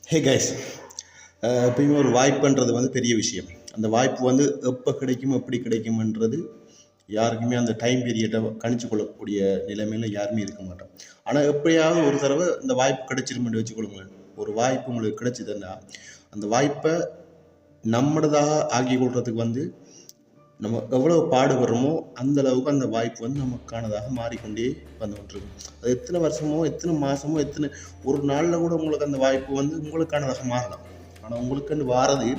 Hey guys, எப்பயுமே ஒரு வாய்ப்புன்றது பெரிய விஷயம். அந்த வாய்ப்பு எப்போ கிடைக்கும் எப்படி கிடைக்கும்ன்றது யாருக்குமே அந்த டைம் பீரியடை கணிச்சு கொள்ளக்கூடிய நிலைமையில் யாருமே இருக்க மாட்டோம். ஆனால் எப்படியாவது ஒரு தடவை இந்த வாய்ப்பு கிடைச்சிருமென்று வச்சுக்கொள்ளுங்களேன். ஒரு வாய்ப்பு உங்களுக்கு கிடைச்சிதுன்னா அந்த வாய்ப்பை நம்மளதாக ஆக்கி கொள்றதுக்கு நம்ம எவ்வளோ பாடுபடுறோமோ அந்த அளவுக்கு அந்த வாய்ப்பு நமக்கானதாக மாறிக்கொண்டே வந்து கொண்டிருக்கும். அது எத்தனை வருஷமோ எத்தனை மாதமோ எத்தனை ஒரு நாளில் கூட உங்களுக்கு அந்த வாய்ப்பு உங்களுக்கானதாக மாறலாம். ஆனால் உங்களுக்குன்னு வாரது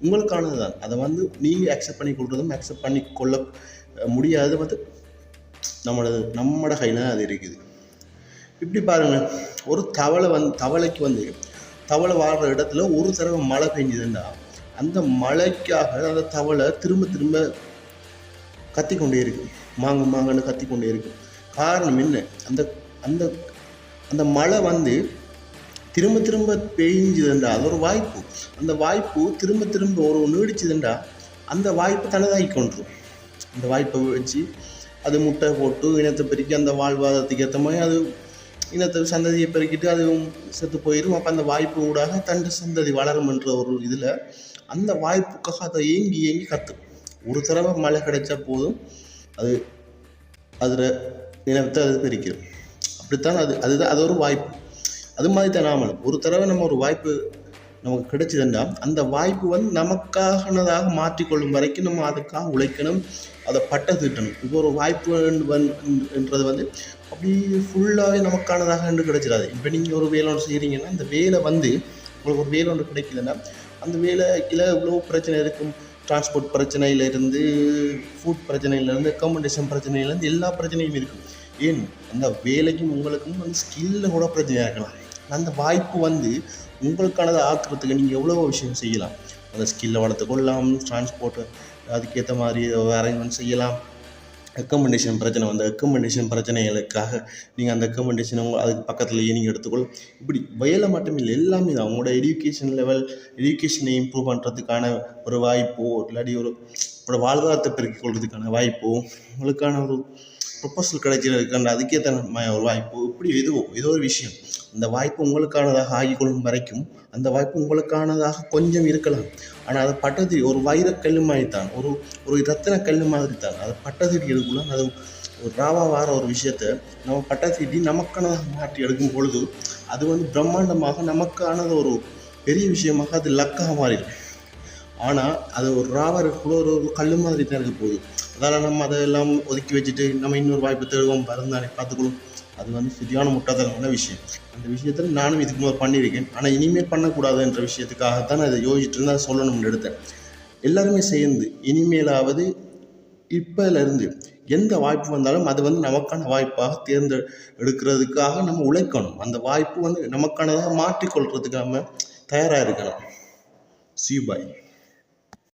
உங்களுக்கானது தான். அதை நீங்கள் அக்செப்ட் பண்ணி கொள்றதும் அக்செப்ட் பண்ணி கொள்ள முடியாது நம்மளோட கையில் அது இருக்குது. இப்படி பாருங்கள், ஒரு தவளைக்கு தவளை வாழ்கிற இடத்துல ஒரு தடவை மழை பெஞ்சதுன்னா அந்த மழைக்காக அந்த தவளை திரும்ப திரும்ப கத்திக்கொண்டே இருக்கு, மாங்கன்னு கத்திக்கொண்டே இருக்கு. காரணம் என்ன? அந்த அந்த அந்த மழை திரும்ப திரும்ப பெய்ஞ்சுதுண்டா அது ஒரு வாய்ப்பு. அந்த வாய்ப்பு திரும்ப திரும்ப ஒரு நீடிச்சுதுண்டா அந்த வாய்ப்பு தனதாகி கொண்டுரும். அந்த வாய்ப்பை வச்சு அது முட்டை போட்டு இனத்தை பெருக்கி அந்த வாழ்வாதாரத்துக்கு ஏற்ற மாதிரி அது இனத்தை சந்ததியை பெருக்கிட்டு அதுவும் செத்து போயிடும். அப்போ அந்த வாய்ப்பு ஊடாக தண்டு சந்ததி வளரும் என்ற ஒரு இதில் அந்த வாய்ப்புக்காக அதை ஏங்கி கத்தும். ஒரு தடவை மழை கிடைச்சா போதும், அது அதில் இனத்தை அது பெருக்கிடும். அப்படித்தான் அது ஒரு வாய்ப்பு. அது மாதிரி தான் நாமளும் ஒரு தடவை நம்ம ஒரு வாய்ப்பு நமக்கு கிடைச்சதுன்னா அந்த வாய்ப்பு நமக்கானதாக மாற்றிக்கொள்ளும் வரைக்கும் நம்ம அதுக்காக உழைக்கணும், அதை பட்டை தீட்டணும். இப்போ ஒரு வாய்ப்புன்றது அப்படி ஃபுல்லாகவே நமக்கானதாக கிடைச்சிடாது. இப்போ நீங்கள் ஒரு வேலை ஒன்று செய்கிறீங்கன்னா அந்த வேலை உங்களுக்கு ஒரு வேலை ஒன்று கிடைக்குதுன்னா அந்த வேலையில் இவ்வளோ பிரச்சனை இருக்கும். டிரான்ஸ்போர்ட் பிரச்சனையிலேருந்து, ஃபுட் பிரச்சனையிலேருந்து, அக்காமடேஷன் பிரச்சனையிலேருந்து எல்லா பிரச்சனையும் இருக்கும். ஏன் அந்த வேலைக்கும் உங்களுக்கும் ஸ்கில்லில் கூட பிரச்சனையாக இருக்கலாம். அந்த வாய்ப்பு உங்களுக்கானதை ஆக்குறதுக்கு நீங்கள் எவ்வளோ விஷயம் செய்யலாம். அந்த ஸ்கில்லை வளர்த்துக்கொள்ளலாம், டிரான்ஸ்போர்ட்டு அதுக்கேற்ற மாதிரி அரேஞ்ச்மெண்ட் செய்யலாம். அக்கமண்டேஷன் அக்கமண்டேஷன் பிரச்சனைகளுக்காக நீங்கள் அந்த அக்கமண்டேஷன் அதுக்கு பக்கத்துலேயே நீங்கள் எடுத்துக்கொள்ள. இப்படி வேலை மட்டும் இல்லை, எல்லாமே தான். உங்களோட எஜுகேஷனை இம்ப்ரூவ் பண்ணுறதுக்கான ஒரு வாய்ப்போ, இல்லாட்டி ஒரு வாழ்வாதாரத்தை பெருக்கிக் கொள்றதுக்கான வாய்ப்போ, உங்களுக்கான ஒரு ப்ரொபோசல் கிடைச்சிருக்கான அதுக்கேற்ற ஒரு வாய்ப்பு, இப்படி ஏதோ ஒரு விஷயம் அந்த வாய்ப்பு உங்களுக்கானதாக ஆகிக்கொள்ளும் வரைக்கும் அந்த வாய்ப்பு உங்களுக்கானதாக கொஞ்சம் இருக்கலாம். ஆனால் அதை பட்டது ஒரு வைரக்கல் மாதிரி தான், ஒரு ரத்தின கல் மாதிரி தான். அதை பட்டத்தீட்டி எடுக்கலாம். அது ஒரு ராவா வார ஒரு விஷயத்தை நம்ம பட்டத்தீட்டி நமக்கானதாக மாற்றி எடுக்கும் பொழுது அது பிரம்மாண்டமாக நமக்கானது ஒரு பெரிய விஷயமாக அது லக்காக மாறிடும். ஆனால் அது ஒரு ராவா கூட ஒரு கல் மாதிரி தான் இருக்க போகுது. அதனால் நம்ம அதெல்லாம் ஒதுக்கி வச்சுட்டு நம்ம இன்னொரு வாய்ப்பு தேடுவோம், பறந்தானே பார்த்துக்கணும். அது சரியான முட்டாள்தனமான விஷயம். அந்த விஷயத்தில் நானும் இதுக்கு முதல் பண்ணியிருக்கேன். ஆனால் இனிமேல் பண்ணக்கூடாதுன்ற விஷயத்துக்காகத்தான் அதை யோசிச்சுட்டு இருந்தால் சொல்லணும்னு எடுத்தேன். எல்லாருமே சேர்ந்து இனிமேலாவது இப்போலேருந்து எந்த வாய்ப்பு வந்தாலும் அது நமக்கான வாய்ப்பாக எடுக்கிறதுக்காக நம்ம உழைக்கணும். அந்த வாய்ப்பு நமக்கானதாக மாற்றிக்கொள்றதுக்கு நம்ம தயாராக இருக்கணும். See you, bye.